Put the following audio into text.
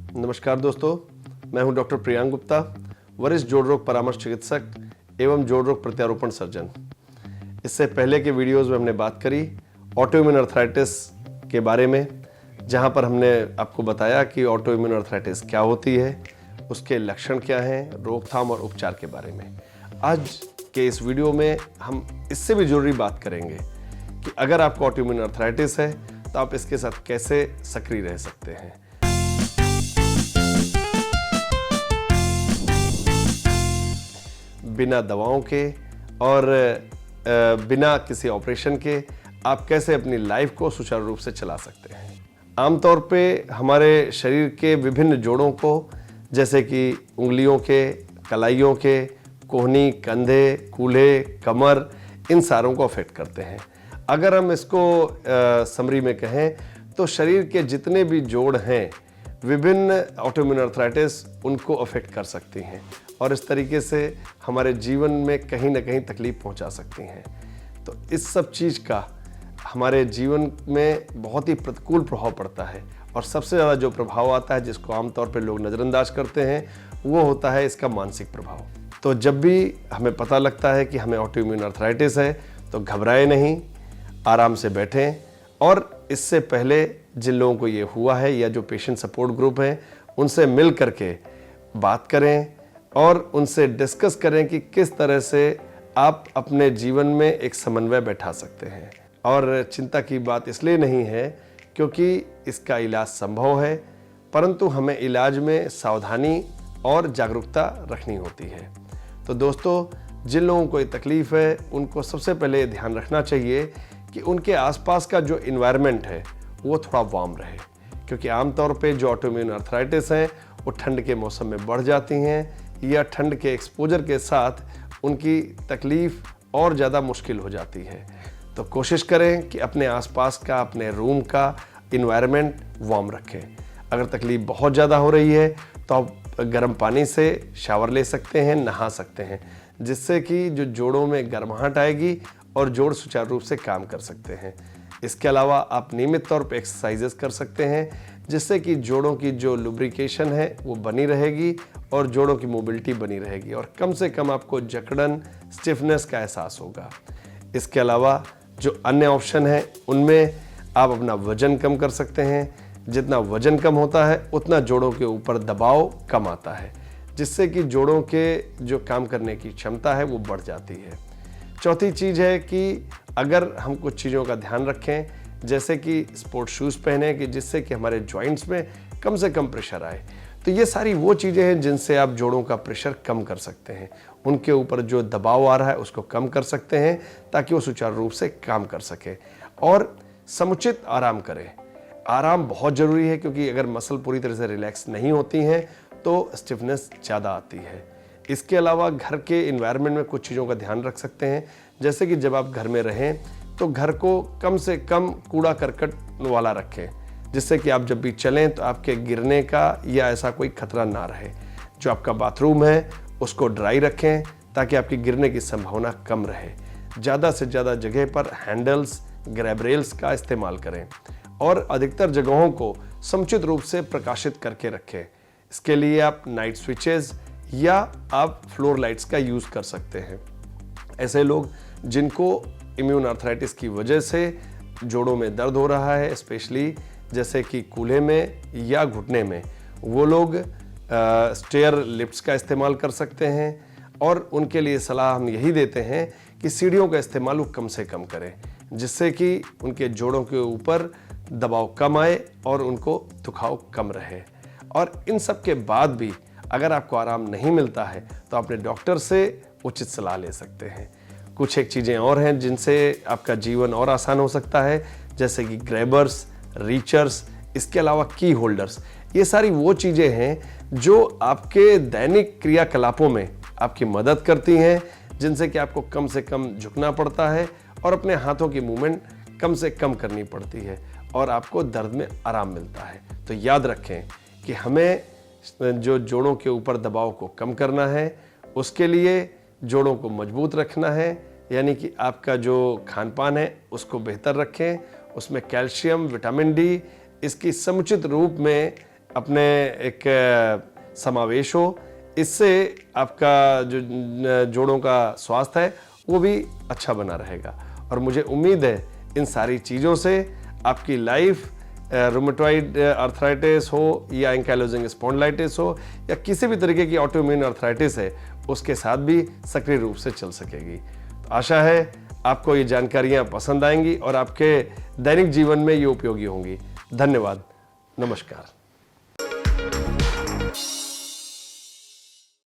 नमस्कार दोस्तों, मैं हूं डॉक्टर प्रियांक गुप्ता, वरिष्ठ जोड़ रोग परामर्श चिकित्सक एवं जोड़ रोग प्रत्यारोपण सर्जन। इससे पहले के वीडियोस में हमने बात करी ऑटोइम्यून अर्थराइटिस के बारे में, जहां पर हमने आपको बताया कि ऑटोइम्यून अर्थराइटिस क्या होती है, उसके लक्षण क्या हैं, रोकथाम और उपचार के बारे में। आज के इस वीडियो में हम इससे भी जरूरी बात करेंगे कि अगर आपको ऑटोइम्यून अर्थराइटिस है तो आप इसके साथ कैसे सक्रिय रह सकते हैं। बिना दवाओं के और बिना किसी ऑपरेशन के आप कैसे अपनी लाइफ को सुचारू रूप से चला सकते हैं। आमतौर पे हमारे शरीर के विभिन्न जोड़ों को, जैसे कि उंगलियों के, कलाइयों के, कोहनी, कंधे, कूल्हे, कमर, इन सारों को अफेक्ट करते हैं। अगर हम इसको समरी में कहें तो शरीर के जितने भी जोड़ हैं, विभिन्न ऑटोइम्यून अर्थराइटिस उनको अफेक्ट कर सकती हैं और इस तरीके से हमारे जीवन में कहीं ना कहीं तकलीफ पहुंचा सकती हैं। तो इस सब चीज़ का हमारे जीवन में बहुत ही प्रतिकूल प्रभाव पड़ता है और सबसे ज़्यादा जो प्रभाव आता है, जिसको आमतौर पर लोग नज़रअंदाज करते हैं, वो होता है इसका मानसिक प्रभाव। तो जब भी हमें पता लगता है कि हमें ऑटोइम्यून अर्थराइटिस है तो घबराएं नहीं, आराम से बैठें और इससे पहले जिन लोगों को ये हुआ है या जो पेशेंट सपोर्ट ग्रुप हैं, उनसे मिल करके बात करें और उनसे डिस्कस करें कि किस तरह से आप अपने जीवन में एक समन्वय बैठा सकते हैं। और चिंता की बात इसलिए नहीं है क्योंकि इसका इलाज संभव है, परंतु हमें इलाज में सावधानी और जागरूकता रखनी होती है। तो दोस्तों, जिन लोगों को ये तकलीफ है उनको सबसे पहले ध्यान रखना चाहिए कि उनके आसपास का जो इन्वायरमेंट है वो थोड़ा वार्म रहे, क्योंकि आमतौर पे जो ऑटोइम्यून अर्थराइटिस हैं वो ठंड के मौसम में बढ़ जाती हैं या ठंड के एक्सपोजर के साथ उनकी तकलीफ और ज़्यादा मुश्किल हो जाती है। तो कोशिश करें कि अपने आसपास का, अपने रूम का इन्वायरमेंट वार्म रखें। अगर तकलीफ बहुत ज़्यादा हो रही है तो आप गर्म पानी से शावर ले सकते हैं, नहा सकते हैं, जिससे कि जो जोड़ों में गर्माहट आएगी और जोड़ सुचारू रूप से काम कर सकते हैं। इसके अलावा आप नियमित तौर पर एक्सरसाइजेस कर सकते हैं, जिससे कि जोड़ों की जो लुब्रिकेशन है वो बनी रहेगी और जोड़ों की मोबिलिटी बनी रहेगी और कम से कम आपको जकड़न, स्टिफनेस का एहसास होगा। इसके अलावा जो अन्य ऑप्शन है उनमें आप अपना वजन कम कर सकते हैं। जितना वजन कम होता है उतना जोड़ों के ऊपर दबाव कम आता है, जिससे कि जोड़ों के जो काम करने की क्षमता है वो बढ़ जाती है। चौथी चीज़ है कि अगर हम कुछ चीज़ों का ध्यान रखें, जैसे कि स्पोर्ट शूज़ पहने कि जिससे कि हमारे जॉइंट्स में कम से कम प्रेशर आए। तो ये सारी वो चीज़ें हैं जिनसे आप जोड़ों का प्रेशर कम कर सकते हैं, उनके ऊपर जो दबाव आ रहा है उसको कम कर सकते हैं ताकि वो सुचारू रूप से काम कर सके। और समुचित आराम करें। आराम बहुत ज़रूरी है, क्योंकि अगर मसल पूरी तरह से रिलैक्स नहीं होती हैं तो स्टिफनेस ज़्यादा आती है। इसके अलावा घर के इन्वायरमेंट में कुछ चीज़ों का ध्यान रख सकते हैं, जैसे कि जब आप घर में रहें तो घर को कम से कम कूड़ा करकट वाला रखें, जिससे कि आप जब भी चलें तो आपके गिरने का या ऐसा कोई खतरा ना रहे। जो आपका बाथरूम है उसको ड्राई रखें ताकि आपकी गिरने की संभावना कम रहे। ज़्यादा से ज़्यादा जगह पर हैंडल्स, ग्रैब रेल्स का इस्तेमाल करें और अधिकतर जगहों को समुचित रूप से प्रकाशित करके रखें। इसके लिए आप नाइट स्विचेस या आप फ्लोर लाइट्स का यूज़ कर सकते हैं। ऐसे लोग जिनको इम्यून अर्थराइटिस की वजह से जोड़ों में दर्द हो रहा है, स्पेशली जैसे कि कूल्हे में या घुटने में, वो लोग स्टेयर लिफ्ट्स का इस्तेमाल कर सकते हैं और उनके लिए सलाह हम यही देते हैं कि सीढ़ियों का इस्तेमाल वो कम से कम करें, जिससे कि उनके जोड़ों के ऊपर दबाव कम आए और उनको दुखाव कम रहे। और इन सब के बाद भी अगर आपको आराम नहीं मिलता है तो अपने डॉक्टर से उचित सलाह ले सकते हैं। कुछ एक चीज़ें और हैं जिनसे आपका जीवन और आसान हो सकता है, जैसे कि ग्रैबर्स, रीचर्स, इसके अलावा की होल्डर्स। ये सारी वो चीज़ें हैं जो आपके दैनिक क्रियाकलापों में आपकी मदद करती हैं, जिनसे कि आपको कम से कम झुकना पड़ता है और अपने हाथों की मूवमेंट कम से कम करनी पड़ती है और आपको दर्द में आराम मिलता है। तो याद रखें कि हमें जो जोड़ों के ऊपर दबाव को कम करना है, उसके लिए जोड़ों को मजबूत रखना है, यानी कि आपका जो खान पान है उसको बेहतर रखें, उसमें कैल्शियम, विटामिन डी, इसकी समुचित रूप में अपने एक समावेश हो, इससे आपका जो जोड़ों का स्वास्थ्य है वो भी अच्छा बना रहेगा। और मुझे उम्मीद है इन सारी चीज़ों से आपकी लाइफ रूमेटॉइड आर्थराइटिस हो या एंकाइलोजिंग स्पॉन्डिलाइटिस हो या किसी भी तरीके की ऑटोइम्यून आर्थराइटिस है, उसके साथ भी सक्रिय रूप से चल सकेगी। तो आशा है आपको ये जानकारियाँ पसंद आएंगी और आपके दैनिक जीवन में ये उपयोगी होंगी। धन्यवाद। नमस्कार।